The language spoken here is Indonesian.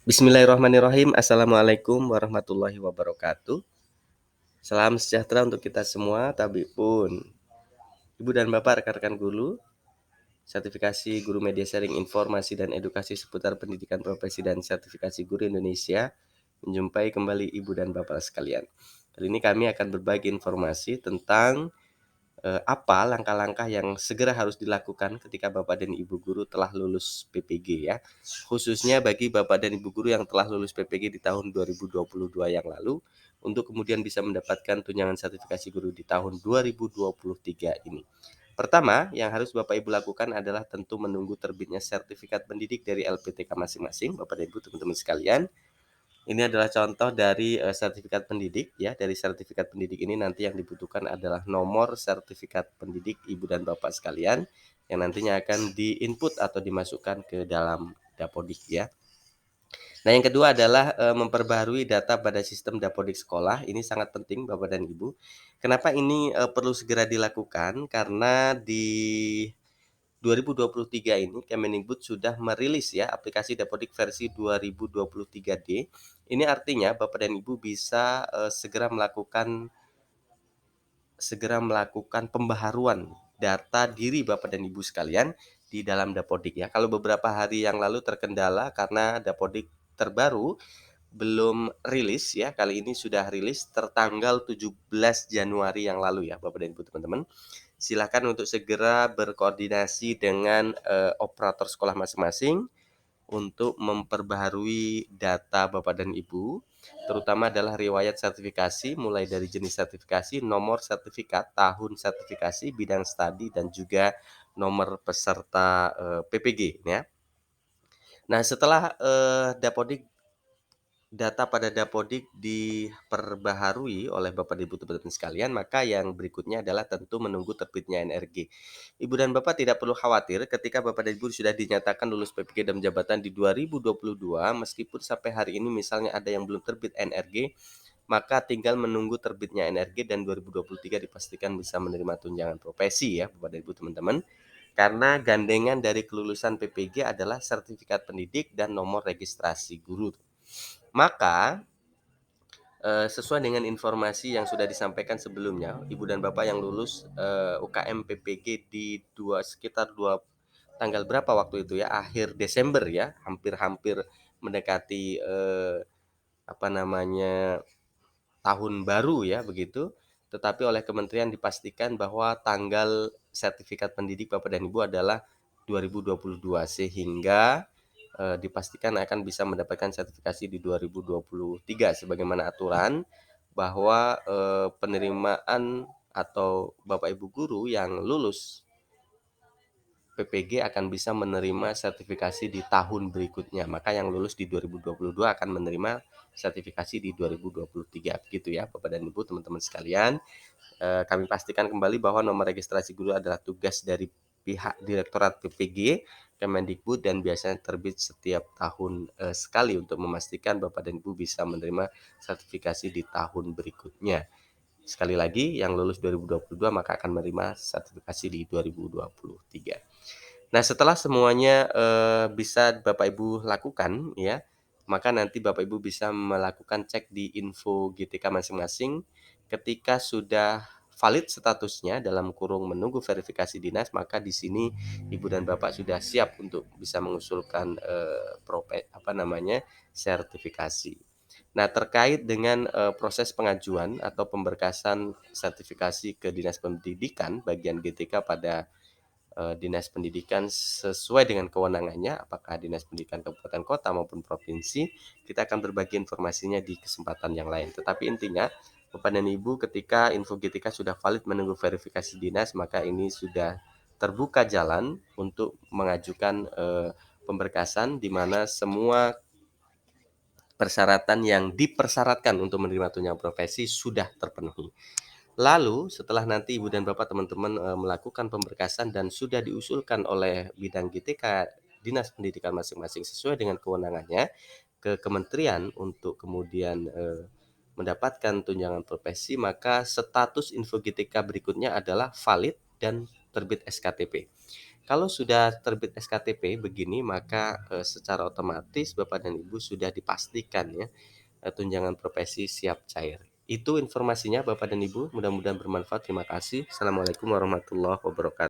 Bismillahirrahmanirrahim. Assalamualaikum warahmatullahi wabarakatuh. Salam sejahtera untuk kita semua, tabipun. Ibu dan Bapak, rekan-rekan guru, sertifikasi guru media sharing informasi dan edukasi seputar pendidikan profesi dan sertifikasi guru Indonesia, menjumpai kembali Ibu dan Bapak sekalian. Kali ini kami akan berbagi informasi tentang apa langkah-langkah yang segera harus dilakukan ketika Bapak dan Ibu guru telah lulus PPG ya. Khususnya bagi Bapak dan Ibu guru yang telah lulus PPG di tahun 2022 yang lalu untuk kemudian bisa mendapatkan tunjangan sertifikasi guru di tahun 2023 ini. Pertama, yang harus Bapak Ibu lakukan adalah tentu menunggu terbitnya sertifikat pendidik dari LPTK masing-masing, Bapak dan Ibu teman-teman sekalian. Ini adalah contoh dari sertifikat pendidik ya. Dari sertifikat pendidik ini nanti yang dibutuhkan adalah nomor sertifikat pendidik Ibu dan Bapak sekalian yang nantinya akan diinput atau dimasukkan ke dalam Dapodik ya. Nah, yang kedua adalah memperbaharui data pada sistem Dapodik sekolah. Ini sangat penting Bapak dan Ibu. Kenapa ini perlu segera dilakukan? Karena di 2023 ini Kemendikbud sudah merilis ya aplikasi Dapodik versi 2023D. Ini artinya Bapak dan Ibu bisa segera melakukan pembaharuan data diri Bapak dan Ibu sekalian di dalam Dapodik ya. Kalau beberapa hari yang lalu terkendala karena Dapodik terbaru belum rilis ya, kali ini sudah rilis tertanggal 17 Januari yang lalu ya Bapak dan Ibu teman-teman. Silakan untuk segera berkoordinasi dengan operator sekolah masing-masing untuk memperbaharui data Bapak dan Ibu, terutama adalah riwayat sertifikasi mulai dari jenis sertifikasi, nomor sertifikat, tahun sertifikasi, bidang studi dan juga nomor peserta PPG ya. Nah, setelah data pada Dapodik diperbaharui oleh Bapak dan Ibu teman-teman sekalian, maka yang berikutnya adalah tentu menunggu terbitnya NRG. Ibu dan Bapak tidak perlu khawatir ketika Bapak dan Ibu sudah dinyatakan lulus PPG dan jabatan di 2022, meskipun sampai hari ini misalnya ada yang belum terbit NRG, maka tinggal menunggu terbitnya NRG dan 2023 dipastikan bisa menerima tunjangan profesi ya Bapak dan Ibu teman-teman. Karena gandengan dari kelulusan PPG adalah sertifikat pendidik dan nomor registrasi guru. Maka sesuai dengan informasi yang sudah disampaikan sebelumnya, Ibu dan Bapak yang lulus UKM PPG di sekitar tanggal berapa waktu itu ya? Akhir Desember ya, hampir-hampir mendekati tahun baru ya begitu. Tetapi oleh kementerian dipastikan bahwa tanggal sertifikat pendidik Bapak dan Ibu adalah 2022 sehingga dipastikan akan bisa mendapatkan sertifikasi di 2023 sebagaimana aturan bahwa penerimaan atau Bapak Ibu guru yang lulus PPG akan bisa menerima sertifikasi di tahun berikutnya. Maka yang lulus di 2022 akan menerima sertifikasi di 2023 begitu ya Bapak dan Ibu teman-teman sekalian. Kami pastikan kembali bahwa nomor registrasi guru adalah tugas dari pihak Direktorat PPG Kemendikbud dan biasanya terbit setiap tahun sekali untuk memastikan Bapak dan Ibu bisa menerima sertifikasi di tahun berikutnya. Sekali lagi, yang lulus 2022 maka akan menerima sertifikasi di 2023. Nah, setelah semuanya bisa Bapak Ibu lakukan ya, maka nanti Bapak Ibu bisa melakukan cek di info GTK masing-masing. Ketika sudah valid statusnya dalam kurung menunggu verifikasi dinas, maka di sini Ibu dan Bapak sudah siap untuk bisa mengusulkan sertifikasi. Nah, terkait dengan proses pengajuan atau pemberkasan sertifikasi ke Dinas Pendidikan bagian GTK pada Dinas Pendidikan sesuai dengan kewenangannya, apakah Dinas Pendidikan Kabupaten Kota maupun provinsi, kita akan berbagi informasinya di kesempatan yang lain. Tetapi intinya, Bapak dan Ibu, ketika info GTK sudah valid menunggu verifikasi dinas, maka ini sudah terbuka jalan untuk mengajukan pemberkasan di mana semua persyaratan yang dipersyaratkan untuk menerima tunjangan profesi sudah terpenuhi. Lalu setelah nanti Ibu dan Bapak teman-teman melakukan pemberkasan dan sudah diusulkan oleh bidang GTK Dinas Pendidikan masing-masing sesuai dengan kewenangannya ke kementerian untuk kemudian mendapatkan tunjangan profesi, maka status info GTK berikutnya adalah valid dan terbit SKTP. Kalau sudah terbit SKTP begini maka, secara otomatis Bapak dan Ibu sudah dipastikan ya, tunjangan profesi siap cair. Itu informasinya Bapak dan Ibu, mudah-mudahan bermanfaat. Terima kasih. Assalamualaikum warahmatullahi wabarakatuh.